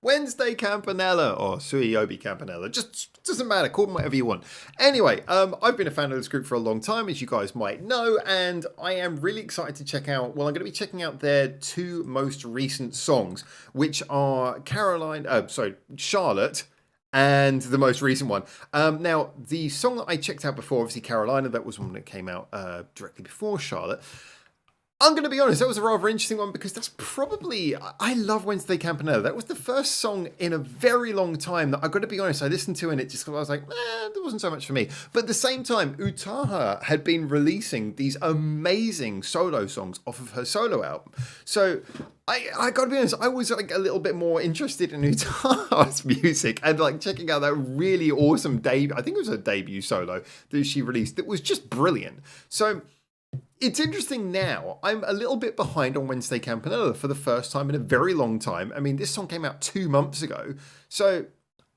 Wednesday Campanella or Suiobi Campanella, just doesn't matter, call them whatever you want. Anyway, I've been a fan of this group for a long time, as you guys might know, and I am really excited to check out, well, I'm going to be checking out their two most recent songs, which are Charlotte, and the most recent one. Now, the song that I checked out before, obviously Carolina, that was one that came out directly before Charlotte. I'm going to be honest, that was a rather interesting one because that's probably, I love Wednesday Campanella. That was the first song in a very long time that I've got to be honest, I listened to and it just, I was like, that wasn't so much for me. But at the same time, Utaha had been releasing these amazing solo songs off of her solo album. So I got to be honest, I was like a little bit more interested in Utaha's music and like checking out that really awesome debut, I think it was her debut solo that she released that was just brilliant. So it's interesting now. I'm a little bit behind on Wednesday Campanella for the first time in a very long time. I mean, this song came out 2 months ago. So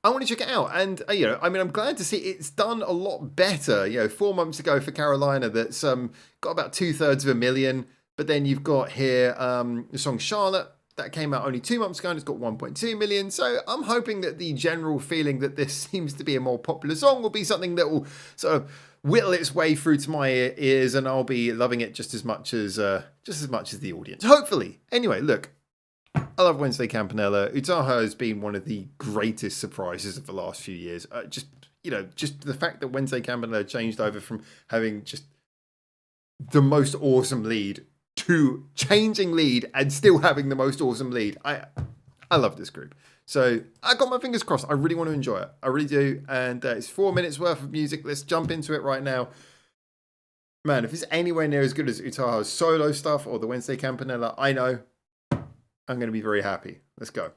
I want to check it out. And, I'm glad to see it's done a lot better. 4 months ago for Carolina, that's got about 2/3 But then you've got here the song Charlotte. That came out only 2 months ago and it's got 1.2 million. So I'm hoping that the general feeling that this seems to be a more popular song will be something that will sort of whittle its way through to my ears and I'll be loving it just as much as the audience. Hopefully. Anyway, look, I love Wednesday Campanella. Utaha has been one of the greatest surprises of the last few years. Just the fact that Wednesday Campanella changed over from having just the most awesome lead to changing lead and still having the most awesome lead. I love this group. So I got my fingers crossed. I really want to enjoy it. I really do. And it's 4 minutes worth of music. Let's jump into it right now. Man, if it's anywhere near as good as Utaha's solo stuff or the Wednesday Campanella, I know I'm going to be very happy. Let's go.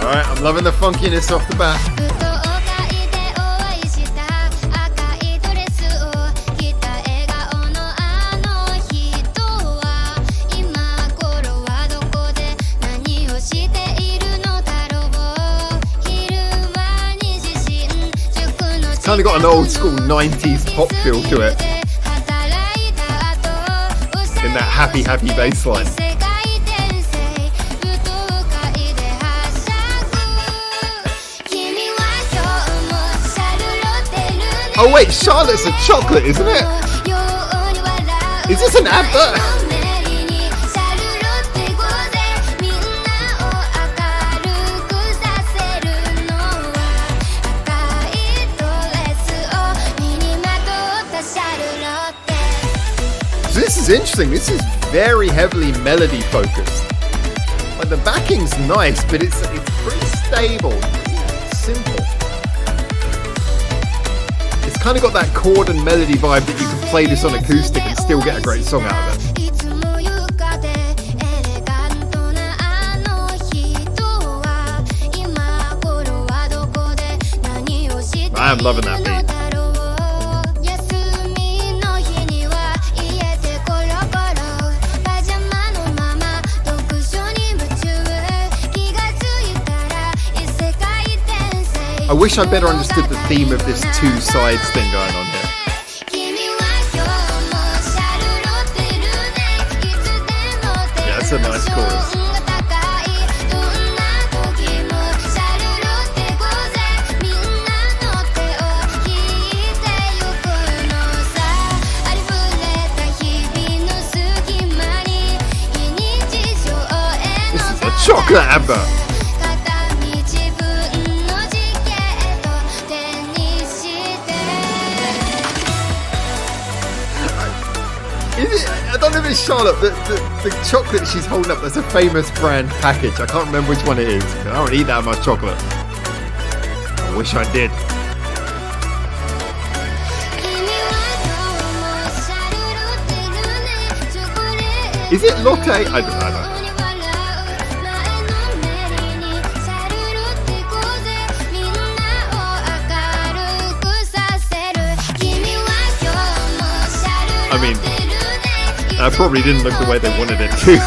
Alright, I'm loving the funkiness off the bat. It's kind of got an old school 90s pop feel to it. In that happy bass line. Oh wait, Charlotte's a chocolate, isn't it? Is this an advert? So this is interesting. This is very heavily melody focused. Like the backing's nice, but it's pretty stable, pretty simple. It's kind of got that chord and melody vibe that you can play this on acoustic and still get a great song out of it. I am loving that beat. I wish I better understood the theme of this two sides thing going on here. Yeah, that's a nice chorus. This is a chocolate advert. I don't know if it's Charlotte, the chocolate she's holding up, that's a famous brand package. I can't remember which one it is. I don't eat that much chocolate. I wish I did. Is it Lotte? I don't know. I mean, that probably didn't look the way they wanted it to.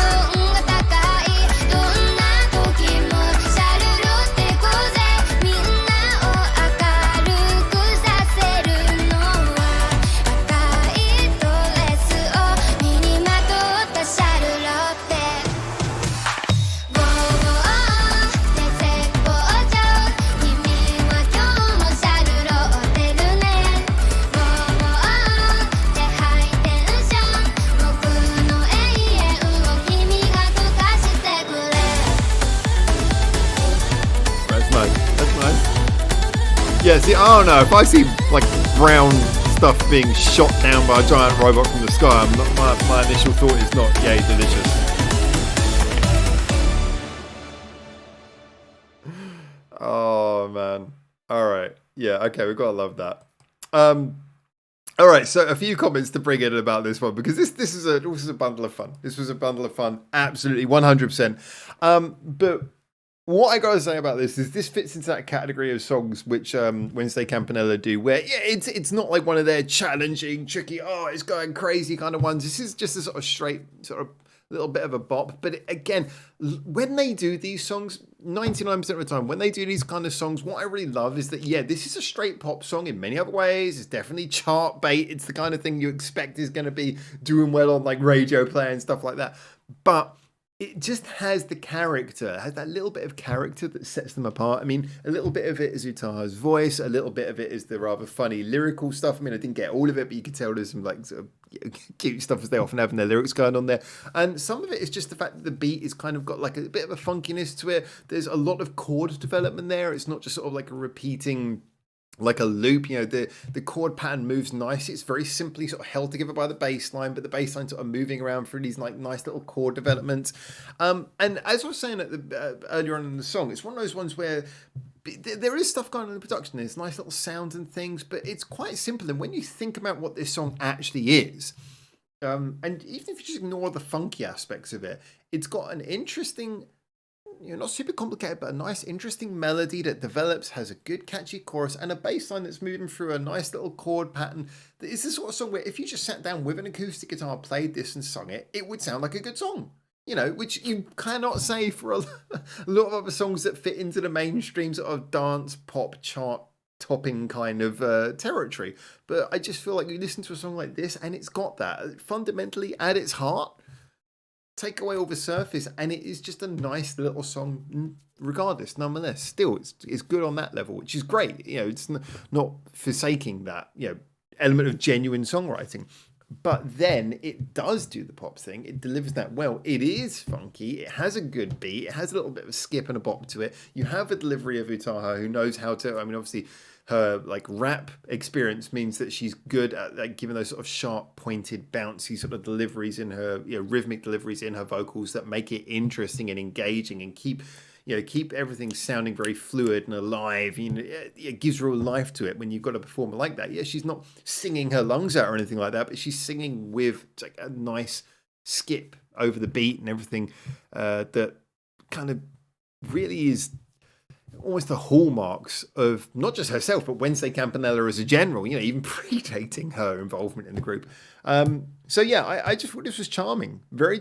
Yeah, see, I don't know. If I see like brown stuff being shot down by a giant robot from the sky, my initial thought is not, yay, delicious. Oh man. All right. Yeah. Okay. We've got to love that. All right. So a few comments to bring in about this one because this is a bundle of fun. This was a bundle of fun. Absolutely, 100%. But what I gotta say about this is this fits into that category of songs which Wednesday Campanella do, where it's not like one of their challenging, tricky, it's going crazy kind of ones. This is just a sort of straight sort of little bit of a bop. But again, when they do these songs, 99% of the time, when they do these kind of songs, what I really love is that, this is a straight pop song in many other ways. It's definitely chart bait. It's the kind of thing you expect is going to be doing well on like radio play and stuff like that. But it just has the character, has that little bit of character that sets them apart. I mean, a little bit of it is Utaha's voice, a little bit of it is the rather funny lyrical stuff. I mean, I didn't get all of it, but you could tell there's some like sort of cute stuff as they often have in their lyrics going on there. And some of it is just the fact that the beat is kind of got like a bit of a funkiness to it. There's a lot of chord development there. It's not just sort of like a repeating like a loop, the chord pattern moves nice. It's very simply sort of held together by the bass line, but the bass line sort of moving around through these like nice little chord developments. And as I was saying earlier on in the song, it's one of those ones where there is stuff going on in the production. There's nice little sounds and things, but it's quite simple. And when you think about what this song actually is, and even if you just ignore the funky aspects of it, it's got an interesting, not super complicated, but a nice, interesting melody that develops, has a good, catchy chorus, and a bass line that's moving through a nice little chord pattern. It's the sort of song where if you just sat down with an acoustic guitar, played this and sung it, it would sound like a good song. Which you cannot say for a lot of other songs that fit into the mainstream sort of dance, pop, chart topping kind of territory. But I just feel like you listen to a song like this and it's got that. Fundamentally, at its heart, take away all the surface and it is just a nice little song regardless. Nonetheless, still it's good on that level, which is great. It's not forsaking that element of genuine songwriting, but then it does do the pop thing. It delivers that well. It is funky. It has a good beat. It has a little bit of a skip and a bop to it. You have a delivery of Utaha who knows how to, obviously her like rap experience means that she's good at like giving those sort of sharp, pointed, bouncy sort of deliveries in her, rhythmic deliveries in her vocals that make it interesting and engaging and keep everything sounding very fluid and alive. It gives real life to it when you've got a performer like that. Yeah, she's not singing her lungs out or anything like that, but she's singing with like a nice skip over the beat and everything that kind of really is almost the hallmarks of not just herself, but Wednesday Campanella as a general, even predating her involvement in the group. So yeah, I just thought this was charming, very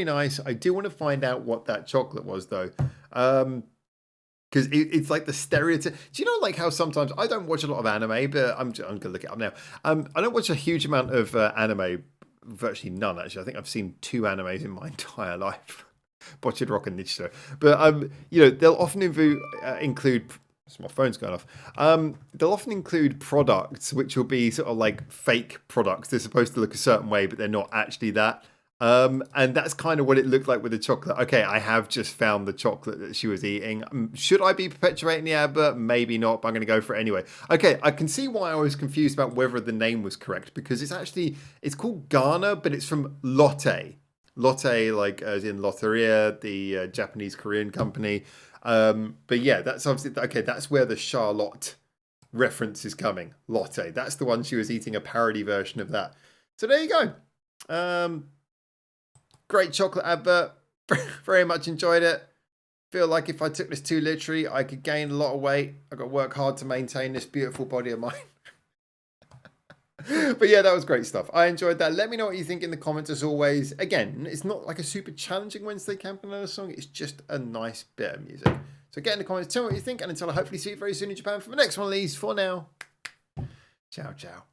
nice. I do want to find out what that chocolate was though. Because it's like the stereotype. Do you know like how sometimes, I don't watch a lot of anime, but I'm going to look it up now. I don't watch a huge amount of anime, virtually none actually. I think I've seen 2 animes in my entire life. Botched Rock and Nichiro. But they'll often include. So my phone's going off. They'll often include products which will be sort of like fake products. They're supposed to look a certain way, but they're not actually that. And that's kind of what it looked like with the chocolate. Okay, I have just found the chocolate that she was eating. Should I be perpetuating the advert? Maybe not, but I'm going to go for it anyway. Okay, I can see why I was confused about whether the name was correct, because it's called Ghana, but it's from Lotte. Lotte, like as in Lotteria, the Japanese Korean company. But yeah, that's obviously, okay, that's where the Charlotte reference is coming. Lotte. That's the one she was eating, a parody version of that. So there you go. Great chocolate advert. Very much enjoyed it. Feel like if I took this too literally, I could gain a lot of weight. I've got to work hard to maintain this beautiful body of mine. But yeah, that was great stuff. I enjoyed that. Let me know what you think in the comments as always. Again, it's not like a super challenging Wednesday Campanella song. It's just a nice bit of music. So get in the comments, tell me what you think, and until I hopefully see you very soon in Japan for the next one of these. For now, ciao, ciao.